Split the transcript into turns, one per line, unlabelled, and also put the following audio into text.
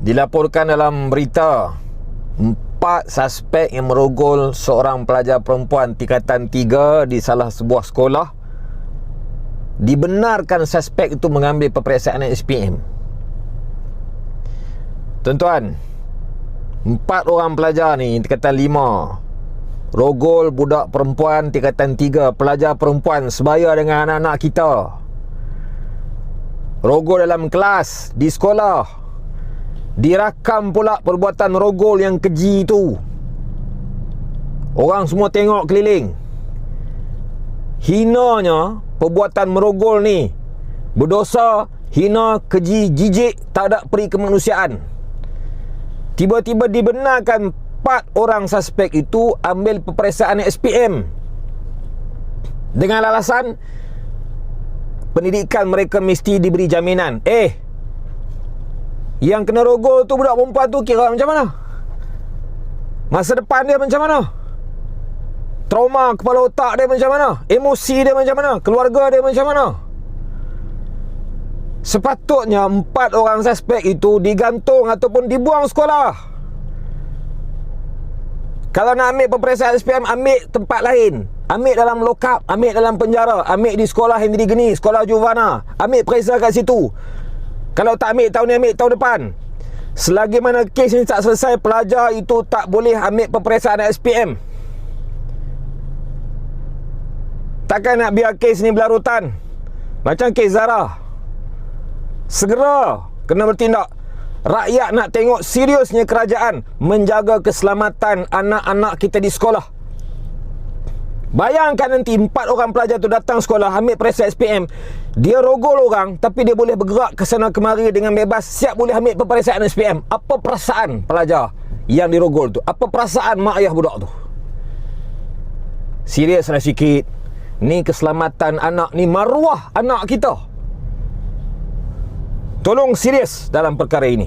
Dilaporkan dalam berita 4 suspek yang merogol seorang pelajar perempuan tingkatan 3 di salah sebuah sekolah. Dibenarkan suspek itu mengambil peperiksaan SPM. Tuan-tuan, 4 orang pelajar ni tingkatan 5 rogol budak perempuan tingkatan 3, pelajar perempuan sebaya dengan anak-anak kita. Rogol dalam kelas, di sekolah. Dirakam pula perbuatan rogol yang keji itu. Orang semua tengok keliling. Hinanya perbuatan merogol ni. Berdosa, hina, keji, jijik, tak ada peri kemanusiaan. Tiba-tiba dibenarkan 4 orang suspek itu ambil peperiksaan SPM dengan alasan pendidikan mereka mesti diberi jaminan. Yang kena rogol tu budak perempuan tu kira macam mana? Masa depan dia macam mana? Trauma kepala otak dia macam mana? Emosi dia macam mana? Keluarga dia macam mana? Sepatutnya 4 orang suspek itu digantung ataupun dibuang sekolah. Kalau nak ambil peperiksaan SPM, ambil tempat lain. Ambil dalam lokap, ambil dalam penjara, ambil di sekolah yang dirigeni, sekolah Juvana. Ambil periksa kat situ. Kalau tak ambil tahun ni, ambil tahun depan. Selagi mana kes ni tak selesai, pelajar itu tak boleh ambil peperiksaan SPM. Takkan nak biar kes ni berlarutan macam kes Zara. Segera kena bertindak. Rakyat nak tengok seriusnya kerajaan menjaga keselamatan anak-anak kita di sekolah. Bayangkan nanti 4 orang pelajar tu datang sekolah, ambil periksa SPM. Dia rogol orang, tapi dia boleh bergerak ke sana kemari dengan bebas, siap boleh ambil peperiksaan SPM. Apa perasaan pelajar yang dirogol tu? Apa perasaan mak ayah budak tu? Seriuslah sikit. Ni keselamatan anak, ni maruah anak kita. Tolong serius dalam perkara ini.